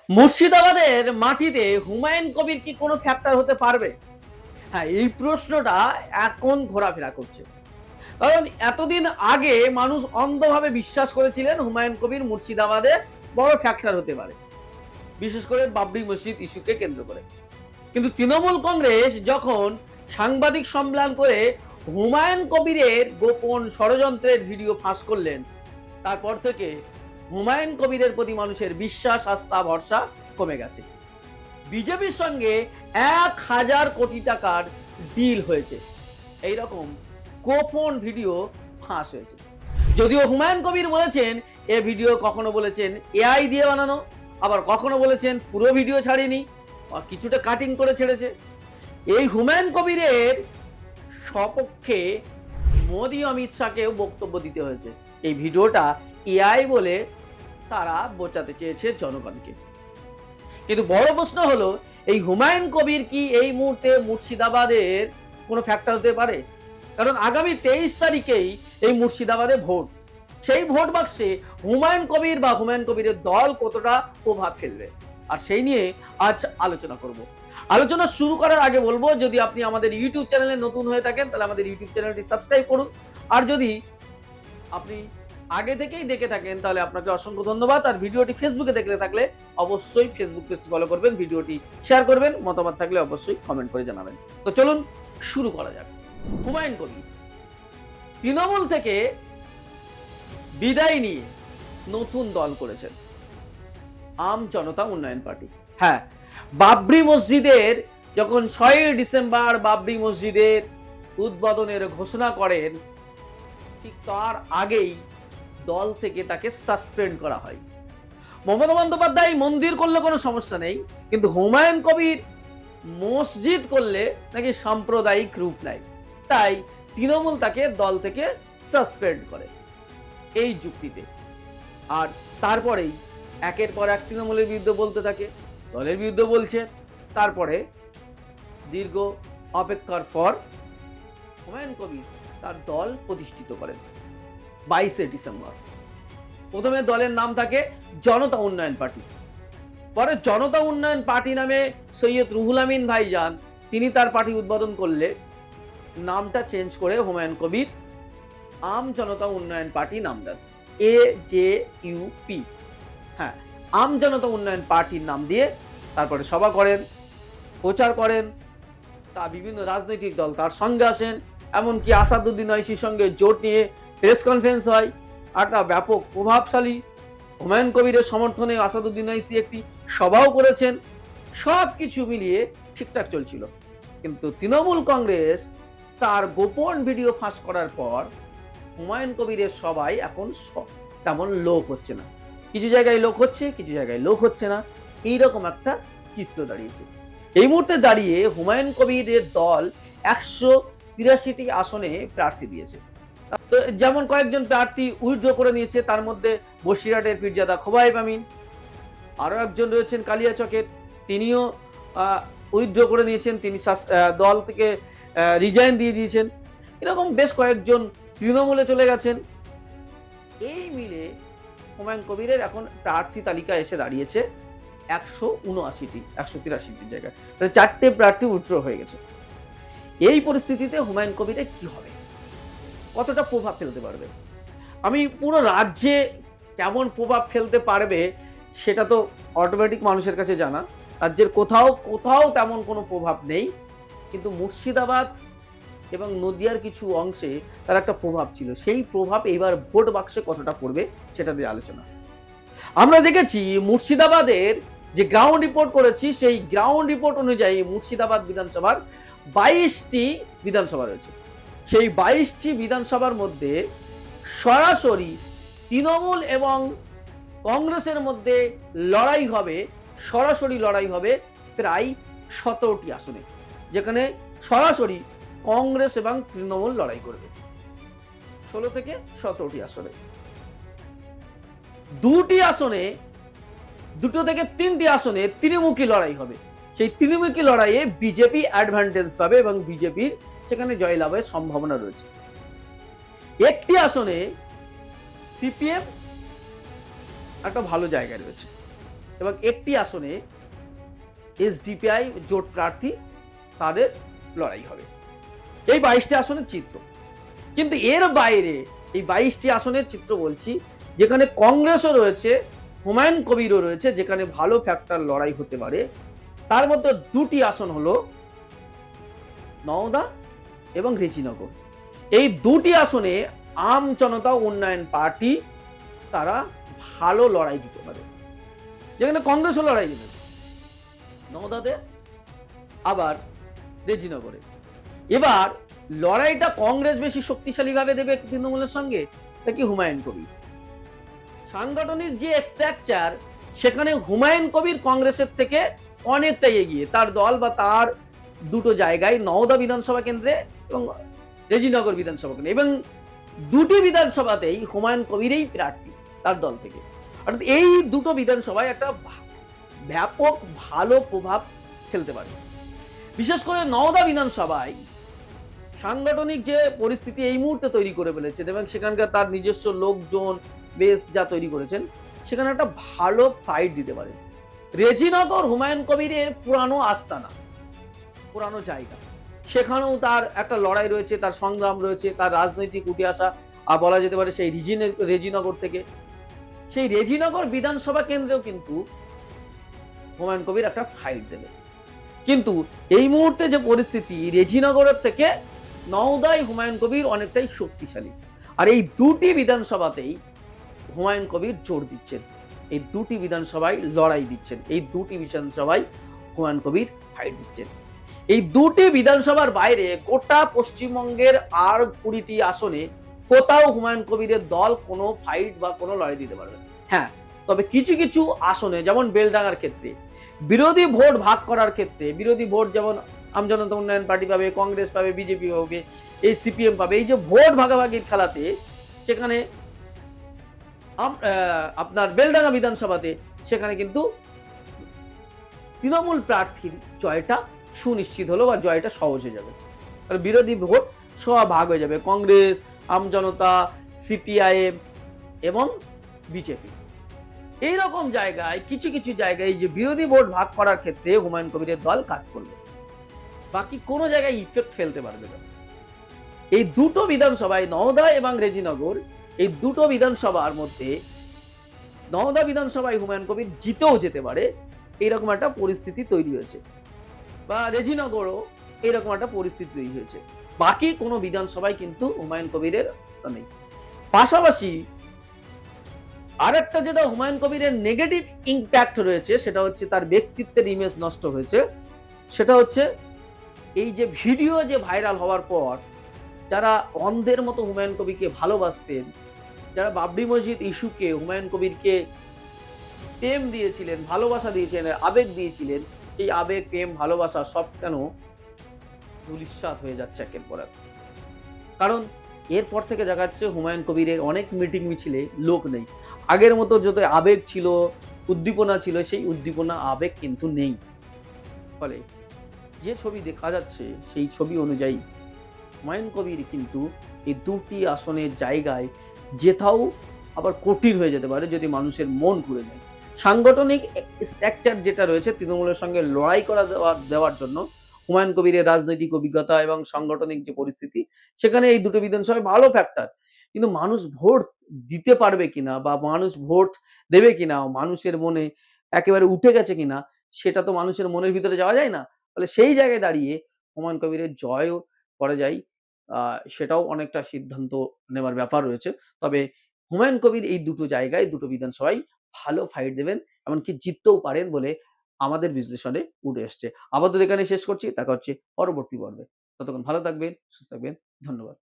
মুর্শিদাবাদের মাটিতে হুমায়ুন কবির কি কোনো ফ্যাক্টর হতে পারবে? হ্যাঁ, এই প্রশ্নটা এখন ঘোরাফেরা করছে। কারণ এতদিন আগে মানুষ অন্ধভাবে বিশ্বাস করেছিলেন হুমায়ুন কবির মুর্শিদাবাদে বড় ফ্যাক্টর হতে পারে, বিশেষ করে বাবরি মসজিদ ইস্যুকে কেন্দ্র করে। কিন্তু তৃণমূল কংগ্রেস যখন সাংবাদিক সম্মেলন করে হুমায়ুন কবিরের গোপন ষড়যন্ত্রের ভিডিও ফাঁস করলেন, তারপর থেকে হুমায়ুন কবিরের প্রতি মানুষের বিশ্বাস, আস্থা, ভরসা কমে গেছে। বিজেপির সঙ্গে ১,০০০ কোটি টাকার ডিল হয়েছে, এইরকম গোপন ভিডিও ফাঁস হয়েছে। যদিও হুমায়ুন কবির বলেছেন এ ভিডিও কখনো বলেছেন এআই দিয়ে বানানো, আবার কখনো বলেছেন পুরো ভিডিও ছাড়েনি, কিছুটা কাটিং করে ছেড়েছে। এই হুমায়ুন কবিরের সপক্ষে মোদি অমিত শাহকেও বক্তব্য দিতে হয়েছে। এই ভিডিওটা এআই বলে তারা বোঝাতে চেয়েছে জনগণকে। কিন্তু বড় প্রশ্ন হলো, এই হুমায়ুন কবির কি এই মুহূর্তে মুর্শিদাবাদের কোনো ফ্যাক্টর হতে পারে? কারণ আগামী 23 তারিখেই এই মুর্শিদাবাদে ভোট। সেই ভোট বাক্সে হুমায়ুন কবির বা হুমায়ুন কবিরের দল কতটা প্রভাব ফেলবে, আর সেই নিয়ে আজ আলোচনা করব। আলোচনা শুরু করার আগে বলবো, যদি আপনি আমাদের ইউটিউব চ্যানেলে নতুন হয়ে থাকেন তাহলে আমাদের ইউটিউব চ্যানেলটি সাবস্ক্রাইব করুন। আর যদি আপনি আগে থেকেই দেখে থাকেন তাহলে আপনাকে অসংখ্য ধন্যবাদ। আর ভিডিওটি ফেসবুকে দেখলে থাকলে অবশ্যই ফেসবুক পেজটি ফলো করবেন, ভিডিওটি শেয়ার করবেন, মতামত থাকলে অবশ্যই কমেন্ট করে জানাবেন। তো চলুন শুরু করা যাক। হুমায়ুন কবির তৃণমূল থেকে বিদায় নিয়ে নতুন দল করেছেন, আম জনতা উন্নয়ন পার্টি। হ্যাঁ, বাবরি মসজিদের যখন 6 ডিসেম্বর বাবরি মসজিদের উদ্বোধনের ঘোষণা করেন, ঠিক তার আগেই দল থেকে তাকে সাসপেন্ড করা হয়। মমতা বন্দ্যোপাধ্যায় মন্দির করলে কোনো সমস্যা নেই, কিন্তু হুমায়ুন কবির মসজিদ করলে নাকি সাম্প্রদায়িক রূপ নেয়, তাই তৃণমূল তাকে দল থেকে সাসপেন্ড করে এই যুক্তিতে। আর তারপরেই একের পর এক তৃণমূলের বিরুদ্ধে বলতে থাকে, দলের বিরুদ্ধে বলছে। তারপরে দীর্ঘ অপেক্ষার পর হুমায়ুন কবির তার দল প্রতিষ্ঠিত করেন 22 ডিসেম্বর। প্রথমে দলের নাম থাকে জনতা উন্নয়ন পার্টি, পরে জনতা উন্নয়ন পার্টি নামে সৈয়দ রুহুল আমিন ভাইজান তিনি তার পার্টি উদ্বোধন করলে নামটা চেঞ্জ করে হুমায়ুন কবির আম জনতা উন্নয়ন পার্টি নাম দেন, AJUP। হ্যাঁ, আম জনতা উন্নয়ন পার্টির নাম দিয়ে তারপরে সভা করেন, প্রচার করেন, তা বিভিন্ন রাজনৈতিক দল তার সঙ্গে আসেন, এমনকি আসাদুদ্দিন ওয়াইসির সঙ্গে জোট নিয়ে প্রেস কনফারেন্স হয়। একটা ব্যাপক প্রভাবশালী হুমায়ুন কবিরের সমর্থনে আসাদুদ্দিন ওয়াইসি একটি সভাও করেছেন। সব কিছু মিলিয়ে ঠিকঠাক চলছিল, কিন্তু তৃণমূল কংগ্রেস তার গোপন ভিডিও ফাঁস করার পর হুমায়ুন কবিরের সবাই এখন তেমন লোক হচ্ছে না। কিছু জায়গায় লোক হচ্ছে, কিছু জায়গায় লোক হচ্ছে না, এইরকম একটা চিত্র দাঁড়িয়েছে। এই মুহূর্তে দাঁড়িয়ে হুমায়ুন কবিরের দল 183টি আসনে প্রার্থী দিয়েছে। যেমন কয়েকজন প্রার্থী উইথড্র করে নিয়েছে, তার মধ্যে বসিরহাটের পীরজাদা খোবাইব আমিন, আরো একজন রয়েছেন কালিয়াচকের, তিনিও উইথড্র করে নিয়েছেন, তিনি দল থেকে রিজাইন দিয়ে দিয়েছেন। এরকম বেশ কয়েকজন তৃণমূলে চলে গেছেন। এই মিলে হুমায়ুন কবিরের এখন প্রার্থী তালিকা এসে দাঁড়িয়েছে 183টি জায়গায়, তাহলে 4টে প্রার্থী উইথড্র হয়ে গেছে। এই পরিস্থিতিতে হুমায়ুন কবিরের কি হবে, কতটা প্রভাব ফেলতে পারবে? আমি পুরো রাজ্যে কেমন প্রভাব ফেলতে পারবে সেটা তো অটোমেটিক মানুষের কাছে জানা। রাজ্যের কোথাও কোথাও তেমন কোনো প্রভাব নেই, কিন্তু মুর্শিদাবাদ এবং নদিয়ার কিছু অংশে তার একটা প্রভাব ছিল। সেই প্রভাব এবার ভোট বাক্সে কতটা পড়বে সেটা দিয়ে আলোচনা। আমরা দেখেছি মুর্শিদাবাদের যে গ্রাউন্ড রিপোর্ট করেছি, সেই গ্রাউন্ড রিপোর্ট অনুযায়ী মুর্শিদাবাদ বিধানসভার 22টি বিধানসভা রয়েছে। সেই 22টি বিধানসভার মধ্যে সরাসরি তৃণমূল এবং কংগ্রেসের মধ্যে লড়াই হবে, সরাসরি লড়াই হবে প্রায় 17টি আসনে, যেখানে সরাসরি কংগ্রেস এবং তৃণমূল লড়াই করবে 16 থেকে 17টি আসনে। দুটো থেকে 3টি আসনে ত্রিমুখী লড়াই হবে। সেই ত্রিমুখী লড়াইয়ে বিজেপি অ্যাডভান্টেজ পাবে এবং বিজেপির সেখানে জয়লাভের সম্ভাবনা রয়েছে। একটি আসনে সিপিএম একটা ভালো জায়গায় রয়েছে এবং একটি আসনে এসডিপিআই জোট প্রার্থী তাদের লড়াই হবে। এই 22টি আসনের চিত্র। কিন্তু এর বাইরে এই 22টি আসনের চিত্র বলছি, যেখানে কংগ্রেসও রয়েছে, হুমায়ুন কবিরও রয়েছে, যেখানে ভালো ফ্যাক্টর লড়াই হতে পারে। তার মধ্যে দুটি আসন হলো নওদা এবং রেজিনগর। এই দুটি আসনে আম জনতা উন্নয়ন পার্টি তারা ভালো লড়াই দিতে পারে, যেখানে কংগ্রেসও লড়াই দেবে নওদাতে, আবার রেজিনগরে। এবার লড়াইটা কংগ্রেস বেশি শক্তিশালী ভাবে দেবে তৃণমূলের সঙ্গে নাকি হুমায়ুন কবির? সাংগঠনিক যে স্ট্রাকচার, সেখানে হুমায়ুন কবির কংগ্রেসের থেকে অনেকটাই এগিয়ে। তার দল বা তার দুটো জায়গায়, নওদা বিধানসভা কেন্দ্রে এবং রেজিনগর বিধানসভা কেন্দ্রে, এবং দুটি বিধানসভাতেই হুমায়ুন কবিরই প্রার্থী তার দল থেকে। অর্থাৎ এই দুটো বিধানসভায় একটা ব্যাপক ভালো প্রভাব ফেলতে পারে। বিশেষ করে নওদা বিধানসভায় সাংগঠনিক যে পরিস্থিতি এই মুহূর্তে তৈরি করে ফেলেছেন এবং সেখানকার তার নিজস্ব লোকজন বেশ যা তৈরি করেছেন, সেখানে একটা ভালো ফাইট দিতে পারে। রেজিনগর হুমায়ুন কবিরের পুরানো আস্তানা, পুরানো জায়গা, সেখানেও তার একটা লড়াই রয়েছে, তার সংগ্রাম রয়েছে, তার রাজনৈতিক উঠে আসা বলা যেতে পারে সেই রেজিনগর থেকে। সেই রেজিনগর বিধানসভা কেন্দ্রেও কিন্তু হুমায়ুন কবির একটা ফাইট দেবে। কিন্তু এই মুহূর্তে যে পরিস্থিতি, রেজিনগরের থেকে নওদায় হুমায়ুন কবির অনেকটাই শক্তিশালী। আর এই দুটি বিধানসভাতেই হুমায়ুন কবির জোর দিচ্ছেন, এই দুটি বিধানসভায় লড়াই দিচ্ছেন, এই দুটি বিধানসভায় হুমায়ুন কবির ফাইট দিচ্ছেন। এই দুটি বিধানসভার বাইরে গোটা পশ্চিমবঙ্গের আর 20টি আসনে কোথাও হুমায়ুন কবিরের দল কোনো ফাইট বা কোনো লড়াই দিতে পারবে না। হ্যাঁ, তবে কিছু কিছু আসনে, যেমন বেলডাঙ্গার ক্ষেত্রে বিরোধী ভোট ভাগ করার ক্ষেত্রে, বিরোধী ভোট যেমন আম জনতা উন্নয়ন পার্টি পাবে, কংগ্রেস পাবে, বিজেপি পাবে, এই সিপিএম পাবে, এই যে ভোট ভাগাভাগির খেলাতে, সেখানে আপনার বেলডাঙ্গা বিধানসভাতে সেখানে কিন্তু তৃণমূল প্রার্থীর জয়টা সুনিশ্চিত হলো বা জয়টা সহজ হয়ে যাবে। আর বিরোধী ভোট সব ভাগ হয়ে যাবে, কংগ্রেস, আম জনতা, সিপিআইএম এবং বিজেপি। এইরকম জায়গায় কিছু কিছু জায়গায় যে বিরোধী ভোট ভাগ করার ক্ষেত্রে হুমায়ুন কবিরের দল কাজ করবে, বাকি কোনো জায়গায় ইফেক্ট ফেলতে পারবে না। এই দুটো বিধানসভায়, নওদা এবং রেজিনগর, এই দুটো বিধানসভার মধ্যে নওদা বিধানসভায় হুমায়ুন কবির জিতেও যেতে পারে, এইরকম একটা পরিস্থিতি তৈরি হয়েছে, বা রেজিনগরও এইরকম একটা পরিস্থিতি তৈরি হয়েছে। বাকি কোনো বিধানসভায় কিন্তু হুমায়ুন কবিরের অবস্থা নেই। পাশাপাশি আরেকটা যেটা হুমায়ুন কবিরের নেগেটিভ ইম্প্যাক্ট রয়েছে, সেটা হচ্ছে তার ব্যক্তিত্বের ইমেজ নষ্ট হয়েছে। সেটা হচ্ছে এই যে ভিডিও যে ভাইরাল হওয়ার পর যারা অন্ধের মতো হুমায়ুন কবিরকে ভালোবাসতেন, যারা বাবরি মসজিদ ইস্যুকে হুমায়ুন কবিরকে প্রেম দিয়েছিলেন, ভালোবাসা দিয়েছিলেন, আবেগ দিয়েছিলেন, এই আবেগ, প্রেম, ভালোবাসা সব কেন ধূলিসাৎ হয়ে যাচ্ছে একের পর এক। কারণ এরপর থেকে দেখা যাচ্ছে হুমায়ুন কবিরের অনেক মিটিং মিছিলে লোক নেই। আগের মতো যত আবেগ ছিল, উদ্দীপনা ছিল, সেই উদ্দীপনা, আবেগ কিন্তু নেই। ফলে যে ছবি দেখা যাচ্ছে, সেই ছবি অনুযায়ী হুমায়ুন কবির কিন্তু এই দুটি আসনের জায়গায় জেতাও আবার কঠিন হয়ে যেতে পারে যদি মানুষের মন ঘুরে যায়। সাংগঠনিক স্ট্রাকচার যেটা রয়েছে, তৃণমূলের সঙ্গে লড়াই করা দেওয়ার জন্য হুমায়ুন কবিরের রাজনৈতিক অভিজ্ঞতা এবং সাংগঠনিক যে পরিস্থিতি, সেখানে এই দুটো বিধানসভায় ভালো ফ্যাক্টর। কিন্তু মানুষ ভোট দিতে পারবে কিনা বা মানুষ ভোট দেবে কিনা, মানুষের মনে একেবারে উঠে গেছে কিনা, সেটা তো মানুষের মনের ভিতরে যাওয়া যায় না। ফলে সেই জায়গায় দাঁড়িয়ে হুমায়ুন কবিরের জয়ও করা যায়, সেটাও অনেকটা সিদ্ধান্ত নেওয়ার ব্যাপার রয়েছে। তবে হুমায়ুন কবির এই দুটো জায়গায়, দুটো বিধানসভায় ভালো ফাইট দেবেন, এমনকি জিততেও পারেন বলে আমাদের বিশ্লেষণে উঠে এসছে। আপাতত এখানে শেষ করছি, দেখা হচ্ছে পরবর্তী পর্বে। ততক্ষণ ভালো থাকবেন, সুস্থ থাকবেন। ধন্যবাদ।